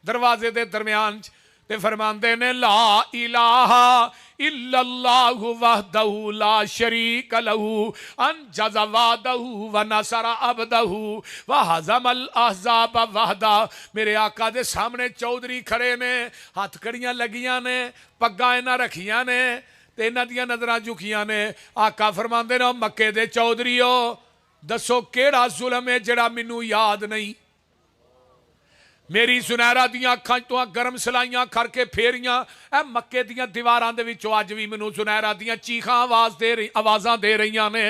दरवाजे दे दरम्यान च ते फरमांदे ने ला इलाहा इल्लल्लाहु वहदहु ला शरीक लहू अनजज़ वादहु व नसर अब्दहु व हज़मल अहज़ाब वहदा। मेरे आका दे सामने चौधरी खड़े ने, हथ कड़ियां लगियां ने, पग्गां इन्हां रखियां ने ते इन्हां दियां नज़रां झुकियां ने। आका फरमांदे ने मक्के दे चौधरीओ दसो केड़ा जुल्म है जिहड़ा मैनू याद नहीं। मेरी सुनहरा दियां अखां तो गर्म सलाइयां करके फेरियां ए मक्के दियां दीवारां दे विचों अज भी मैनू सुनहरा दियां चीखां आवाज़ां दे रहीआं ने।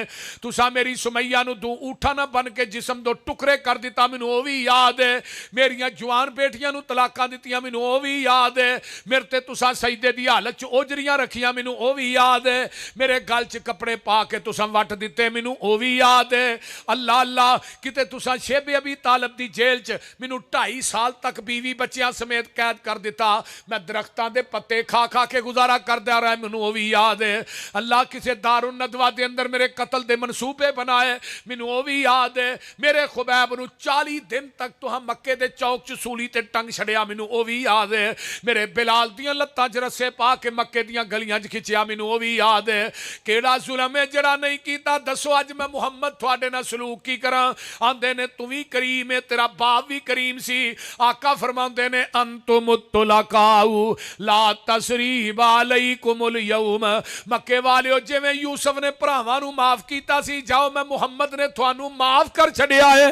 तुसां मेरी सुमैया नू दो ऊठा ना बन के जिसम दो टुकड़े कर दिता मैनू वो भी याद है। मेरियां जवान बेटियां नू तलाकां दित्तियां मैनू वो भी याद है। मेरे ते तुसां सजदे दी हालत च ओजरियां रखियां मैनू वो भी याद है। मेरे गल च कपड़े पा के तुसां वट दिते मैनू वो भी याद है। अल्लाह अल्लाह किते तुसां शेबे अबी तालिब दी जेल च मैनू 2.5 साल तक बीवी बच्चियां समेत कैद कर दिता। मैं दरख्तां दे पत्ते खा खा के गुजारा करदा रहा मैनू वो भी याद है। अल्लाह किसे दारुन नदवा दे अंदर मेरे कत्ल दे मनसूबे बनाए मैनू वो भी याद है। मेरे खुबैब नू 40 दिन तक तुहां मक्के दे चौक च सूली ते टंग छड़िया मैनू वो भी याद है। मेरे बिलाल दियां लत्तां च रस्से पा के मक्के दियां गलियां च खिंचिया मैनू वो भी याद है। केड़ा जुल्म है जिहड़ा नहीं कीता दसो अज मैं मुहम्मद तुहाडे नाल सलूक की करा। आंदे ने तू भी करीम है तेरा बाप भी करीम सी। आका फरमाते ने अंतुमुत्तलकाउ ला तसरीबा अलैकुमुल यौम। मक्के वालिओ जिवें यूसुफ ने भरावां नू माफ कीता सी जाओ मैं मुहम्मद ने तुहानू माफ कर छड़िया है।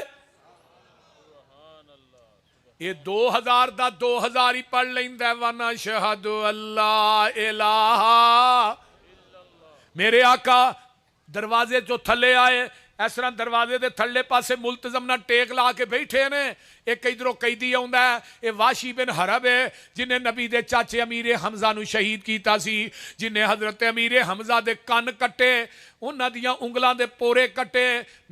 ये 2000 दा 2000 ही पढ़ लैंदा वना शहदु अल्लाह इलाहा। मेरे आका दरवाजे चो थले आए इस तरह दरवाजे के थल्ले पासे मुलतजम ना टेक ला के बैठे ने। एक इधरों कैदी आउंदा है ये वाशी बिन हरब है जिन्हें नबी दे चाचे अमीर हमजा नू शहीद कीता सी। जिन्हें हजरत अमीर हमजा दे कन कट्टे उन्हां दियां उंगलां दे पोरे कट्टे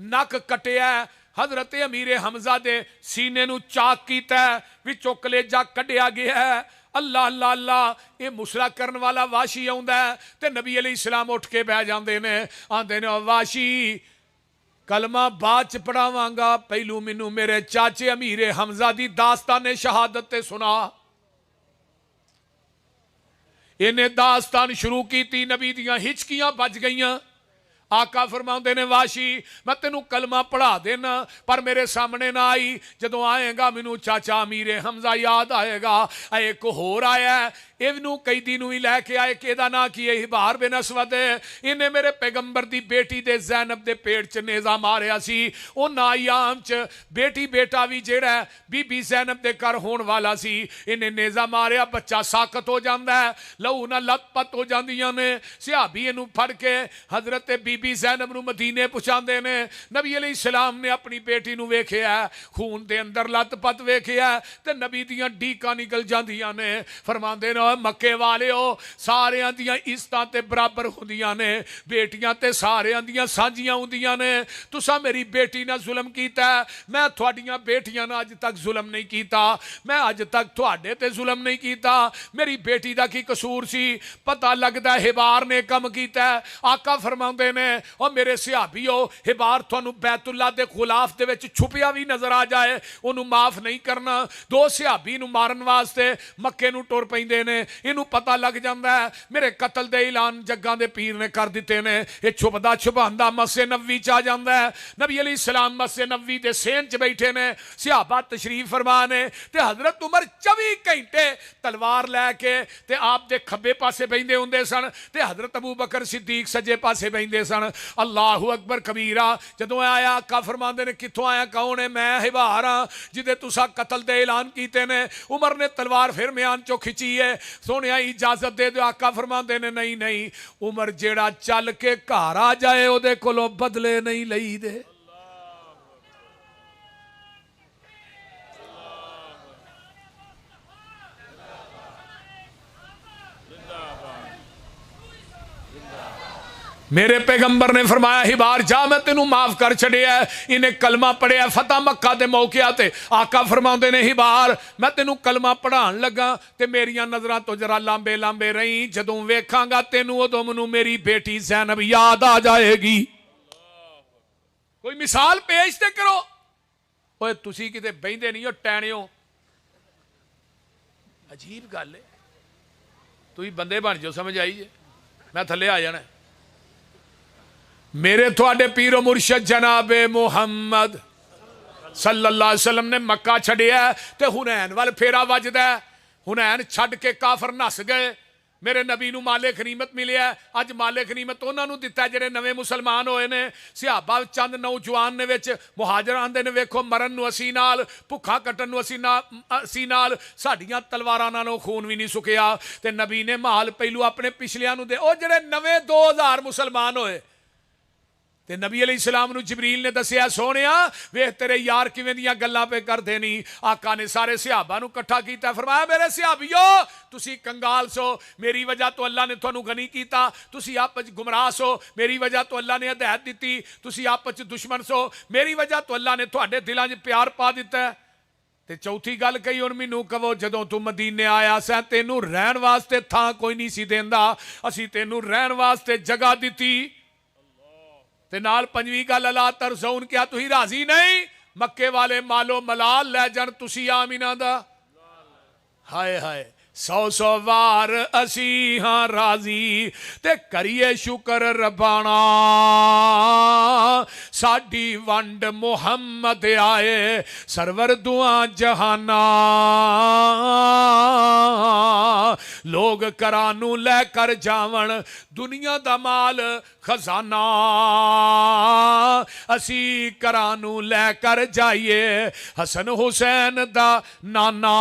नक कट्टिया। हजरत अमीर हमजा दे सीने नू चाक कीता विचों कलेजा कढ़िया गया है। अल्लाह अल्लाह अल्लाह ये मुसला करन वाला वाशी आउंदा है ते नबी अलैहिस्सलाम उठ के बह जांदे ने। आंदे ने वाशी कलमा बाद च पढ़ावांगा पहलू मैनू मेरे चाचे अमीर हमजा दी दास्तान शहादत ते सुना। इन्हें दास्तान शुरू की नबी दियां हिचकियां बज गईयां। आका फरमाते ने वाशी मैं तेनू कलमा पढ़ा देना पर मेरे सामने ना आई। जदों आएगा मैनू चाचा अमीर हमजा याद आएगा। एक होर आया इनू कैदी नू ही लैके आए कि इहदा नां की हिबार बिन असवद है। इन्हें मेरे पैगंबर दी बेटी दे ज़ैनब दे पेट च नेज़ा मारिया सी। उन्हां अयाम च बेटी बेटा भी जेड़ा बीबी ज़ैनब दे घर होण वाला सी। इन्हें नेज़ा मारिया बच्चा साकत हो जाता है लहू ना लथपथ हो जांदियां ने। सिहाबी इनू फड़ के हजरत बीबी ज़ैनब नू मदीने पहुंचाते ने। नबी अलैहिस्सलाम ने अपनी बेटी नू वेखिया खून दे अंदर लथपथ वेखिया ते नबी दियां डीकां निकल जांदियां ने। फरमांदे ने मक्के वालिओ सारियां दियां इज्जतां ते बराबर हुंदियां ने बेटियां ते सारियां दियां सांझियां हुंदियां ने। तुसां मेरी बेटी नाल जुल्म कीता मैं तुहाडियां बेटियां नाल अज तक जुल्म नहीं कीता। मैं अज तक तुहाडे ते जुल्म नहीं कीता। मेरी बेटी दा की कसूर सी पता लगदा हिबार ने कम कीता। आका फरमांदे ने और मेरे सिहाबीओ हिबार तुहानू बैतुल्ला दे खुलाफ दे विच छुपिया भी नजर आ जाए उन्होंने माफ नहीं करना। दो सिहाबी नू मारन वास्ते मक्के नू टुर पैंदे ने। इनू पता लग जाता है मेरे कतल दे ऐलान जग्गां दे पीर ने कर दिते ने। ये छुपदा छुपांदा मस्जिद नबवी च आ जाता है। नबी अलैहिस्सलाम मस्जिद नबवी दे सेन च बैठे ने। सिहाबा तशरीफ फरमा ने ते हजरत उमर 24 घंटे तलवार लैके ते आप दे खब्बे पासे बहिंदे हुंदे सन ते हजरत अबू बकर सिद्दीक सज्जे पासे बहिंदे सन। अल्लाहु अकबर कबीरा। जदों आया आका फरमांदे ने कित्थों आया कौन है? मैं हिबार हां जिदे तुसां कतल दे ऐलान कीते ने। उमर ने तलवार फिर म्यान चो खिंची है। सोने इजाजत दे दो। आका फरमाते ने नहीं नहीं उमर जेड़ा चल के घर आ जाए ओदे कोलों बदले नहीं लई दे। میرے پیغمبر نے فرمایا ہبار جا میں تینوں معاف کر چھڑیا ہے. انہیں کلمہ پڑھیا فتح مکہ دے موقع تے آقا فرماؤندے نے ہبار میں تینوں کلمہ پڑھان لگا تے میریاں نظراں تو ذرا لامبے لامبے رہیں جدوں ویکھاں گا تینوں ادوں منوں میری بیٹی زینب یاد آ جائے گی. کوئی مثال پیش تے کرو. اوے تسی کتے بہندے نہیں ہو ٹینیو. عجیب گل ہے. تسی بندے بن جو سمجھ آئی جے میں تھلے آ جانا. میرے تھوڑے پیر و مرشد جناب محمد صلی اللہ علیہ وسلم نے مکہ چھڑیا ہے تے حنین وال پھیرا وجدا ہے. حنین چھڑ کے کافر نس گئے. میرے نبی نو مالے غنیمت ملیا ہے. اج مالے غنیمت انہاں نو دتا ہے جڑے نویں مسلمان ہوئے نے. صحابہ چند نوجوان نے وچ مہاجر آندے نے ویکھو مرن نو اسی نال بھکھا کٹن نو اسی نال ساڈیاں تلواراں نالوں خون وی نہیں سکیا تے نبی نے مال پہلو اپنے پچھلیاں نو دے. او جڑے نویں 2000 مسلمان ہوئے تے نبی علیہ السلام نو جبریل نے دسیا سونیا ویکھ تیرے یار کیویں دیاں گلاں پہ کر دینی. آقا نے سارے صحابہ نو کٹھا کیتا فرمایا میرے صحابیو تسی کنگال سو میری وجہ تو اللہ نے تھانوں غنی کیتا. تسی آپس گمراہ سو میری وجہ تو اللہ نے ہدایت دتی. تسی آپس دشمن سو میری وجہ تو اللہ نے تھوڑے دلاں 'چ پیار پا دیتا ہے. تے چوتھی گل کہی ہن مینوں کہو جدوں تو مدینے آیا سا تینوں رہن واسطے تھاں کوئی نہیں سی دیندا اسی تینوں رہن واسطے جگہ دتی. تے نال پنجویں گل الا ترزون کیا تسی راضی نہیں مکے والے مالو ملال لے جان تسی آمینہ دا. ہائے ہائے 100 وار اسی ہاں راضی تے کریے شکر ربانا ساڈی ونڈ محمد آئے سرور دعا جہانا. لوگ کرانو لے کر جاون دنیا دا مال خزانہ اسی کرانو لے کر جائیے حسن حسین دا نانا.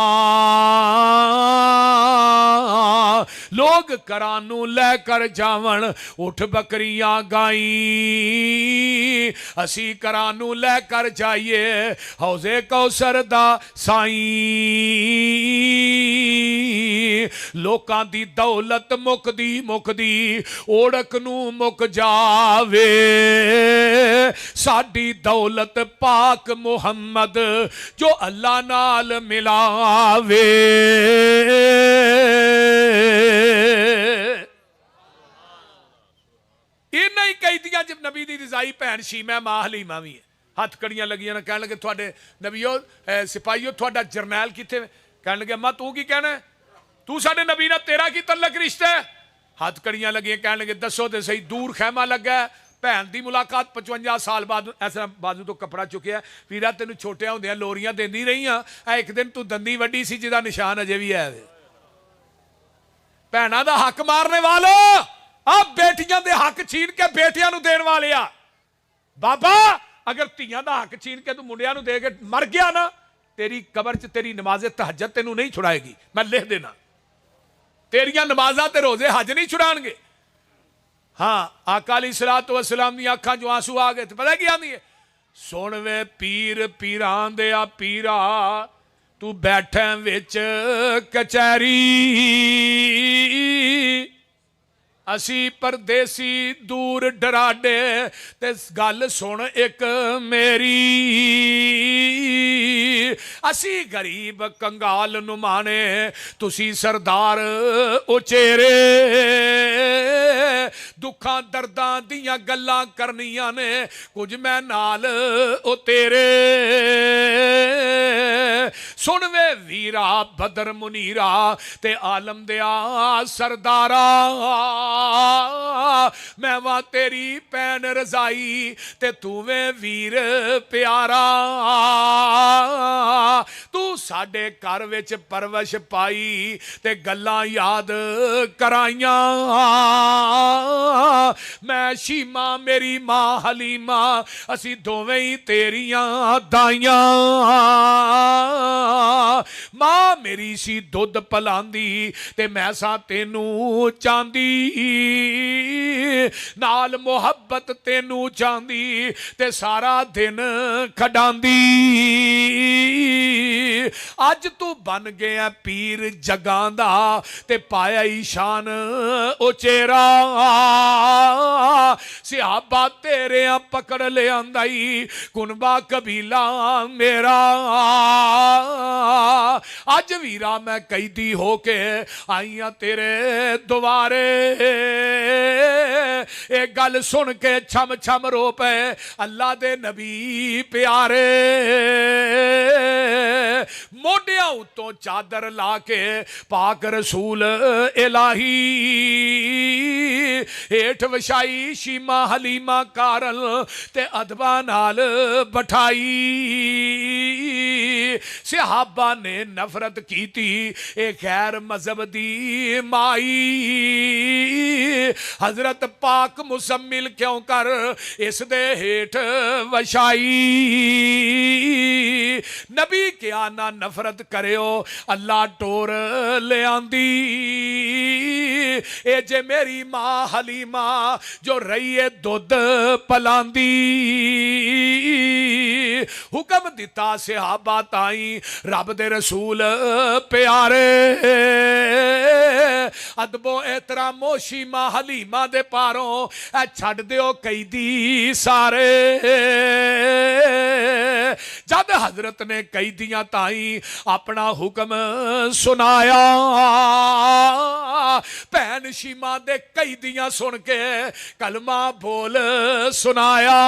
لوگ کرانو لے کر جاون اٹھ بکریاں گائیں اسی کرانو لے کر جائیے حوض کوثر دا سائیں. لوکاں دی دولت مکدی اوڑک نو مک جاوے ساڈی دولت پاک محمد جو اللہ نال ملاوے. یہ نہیں کہی دیا جب نبی دی رضائی بہن شیمہ ماں حلیمہ بھی ہے ہاتھ کڑیاں لگیاں نہ کہنے لگے تھوڑے نبیو سپاہیو تھوڑا جرنیل کیتے کہنے لگے اماں تو کی کہنا ہے تو ساڑے نبی نہ تیرا کی تعلق رشتہ ہے. ہاتھ کڑیاں لگیاں کہنے لگے دسو دے صحیح دور خیمہ لگا ہے بہن دی ملاقات 55 سال بعد ایسا بازو تو کپڑا چکیا پیرا تینوں چھوٹیاں ہوندیاں لوریاں دیندی رہی ہیں ایک دن تو دندی وڈی سی جدا نشان اجے بھی ہے. بہناں دا حق مارنے والو اب بیٹیاں دے حق چھین کے بیٹیاں نو دین والے آ. بابا اگر تیاں دا حق چھین کے تو منڈیاں نو دے کے مر گیا نا تیری قبر چ تیری نماز تہجد تینوں نہیں چھڑائے گی. میں لکھ دینا تیریاں نمازاں تے روزے حج نہیں چھڑان گے. ہاں آقا علیہ الصلوۃ والسلام دی اکھاں جو آنسو آ گئے تے پتہ کی آندی ہے سن وے پیر پیراں دے آ پیرا تو بیٹھیں وچ کچہری اسی پردیسی دور ڈراڈے تے گل سن ایک میری اسی غریب کنگال نمانے تسی سردار اچیرے دکھاں درداں دیاں گلاں کرنیاں نے کچھ میں نال او تیرے. سن وے ویرا بدر منیرا تے عالم دیا سردارا میں وہاں تیری پین رضائی تے تو وے ویر پیارا تو ساڈے گھر وچ پرورش پائی تے گلاں یاد کرائیاں میں شیمہ میری ماں حلیمہ اسی دوویں ہی تیریاں دائیاں ਮਾਂ ਮੇਰੀ ਸੀ ਦੁੱਧ ਪਲਾਂਦੀ ਤੇ ਮੈਂ ਸਾਂ ਤੈਨੂੰ ਚਾਂਦੀ, ਨਾਲ ਮੁਹੱਬਤ ਤੈਨੂੰ ਚਾਂਦੀ ਤੇ ਸਾਰਾ ਦਿਨ ਖਡਾਂਦੀ। ਅੱਜ ਤੂੰ ਬਣ ਗਿਆ ਪੀਰ ਜਗਾਂ ਦਾ ਤੇ ਪਾਇਆ ਈ ਸ਼ਾਨ ਉਚੇਰਾ, ਸਿਹਾਬਾ ਤੇਰਿਆਂ ਪਕੜ ਲਿਆਂਦਾ ਈ ਕੁਨਬਾ ਕਬੀਲਾ ਮੇਰਾ। ਅੱਜ ਵੀਰਾ ਮੈਂ ਕੈਦੀ ਹੋ ਕੇ ਆਈਆਂ ਤੇਰੇ ਦੁਆਰੇ, ਇਹ ਗੱਲ ਸੁਣ ਕੇ ਛਮ ਛਮ ਰੋ ਪਏ ਅੱਲਾ ਦੇ ਨਬੀ ਪਿਆਰੇ। ਮੋਢਿਆਂ ਉੱਤੋਂ ਚਾਦਰ ਲਾ ਕੇ ਪਾਕ ਰਸੂਲ ਇਲਾਹੀ, ਹੇਠ ਵਿਛਾਈ ਸ਼ੀਮਾ ਹਲੀਮਾ ਕਾਰਲ ਤੇ ਅਦਬਾਂ ਨਾਲ ਬਿਠਾਈ। ਸਹਾਬਾ ਨੇ ਨਫ਼ਰਤ ਕੀਤੀ ਇਹ ਖੈਰ ਮਜ਼ਹਬ ਦੀ ਮਾਈ, ਹਜ਼ਰਤ ਪਾਕ ਮੁਸਮਿਲ ਕਿਉਂ ਕਰ ਇਸ ਦੇ ਹੇਠ ਵਛਾਈ। ਨਬੀ ਕਿਹਾ ਨਾ ਨਫ਼ਰਤ ਕਰਿਓ ਅੱਲਾ ਟੋਰ ਲਿਆਂਦੀ, ਇਹ ਜੇ ਮੇਰੀ ਮਾਂ ਹਲੀਮਾ ਜੋ ਰਹੀ ਏ ਦੁੱਧ ਪਲਾਂਦੀ। ਹੁਕਮ ਦਿੱਤਾ ਸਹਾਬਾ ਤਾਈ ਰੱਬ ਦੇ ਰਸੂਲ ਪਿਆਰੇ, ਅਦਬੋ ਇਹਤਰਾਮੋ ਸ਼ੀਮਾ ਹਲੀਮਾ ਦੇ ਪਾਰੋਂ ਐ ਛੱਡ ਦਿਓ ਕੈਦੀ ਸਾਰੇ। ਜਦ ਹਜ਼ਰਤ ਨੇ ਕੈਦੀਆਂ ਤਾਈ ਆਪਣਾ ਹੁਕਮ ਸੁਨਾਇਆ, ਭੈਣ ਸ਼ੀਮਾ ਦੇ ਕੈਦੀਆਂ ਸੁਣ ਕੇ ਕਲਮਾ ਬੋਲ ਸੁਨਾਇਆ।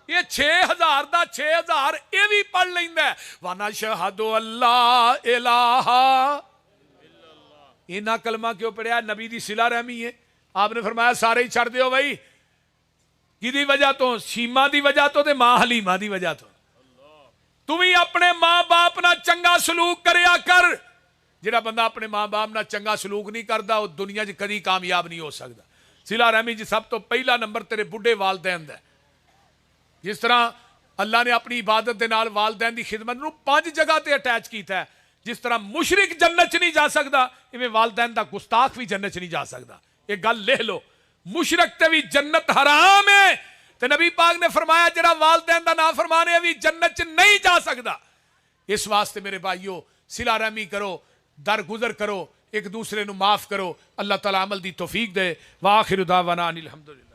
ਇਹ 6000 ਦਾ 6000 ਇਹ ਵੀ ਪੜ ਲੈਂਦਾ ਵਾਨਾ ਸ਼ਹਾਦੋ ਅੱਲਾ ਇਲਾਹਾ। इन्ना कलमा क्यों पढ़िया? नबी दी सिला रहमी है। आपने फरमाया सारे ही छड़ दियो भाई, किदी वजह तो? शीमा दी वजह तो ते मां हलीमा दी वजह तो। तू भी अपने मां बाप ना चंगा सलूक करया कर। जिहड़ा बंदा अपने मां बाप ना चंगा सलूक नहीं करता वो दुनिया च कदी कामयाब नहीं हो सकता। सिला रहमी जी सब तो पहला नंबर तेरे बुढ़े वालदैन दा। जिस तरह अल्लाह ने अपनी इबादत दे नाल वालदैन दी खिदमत नूं 5 जगह ते अटैच कीता है। जिस तरह मुशरिक जन्नत च नहीं जा सकता, इवें वालदैन दा गुस्ताख भी जन्नत च नहीं जा सकता। ये गल लिख लो, मुशरिक ते भी जन्नत हराम है। ते नबी पाक ने फरमाया जिहड़ा वालदैन दा ना फरमाने भी जन्नत च नहीं जा सकता। इस वास्ते मेरे भाइयों सिला रहमी करो, दरगुजर करो, एक दूसरे नूं माफ करो। अल्लाह ताला अमल दी तौफीक दे। व आखिर दावाना अनिल हम्दुलिल्लाह।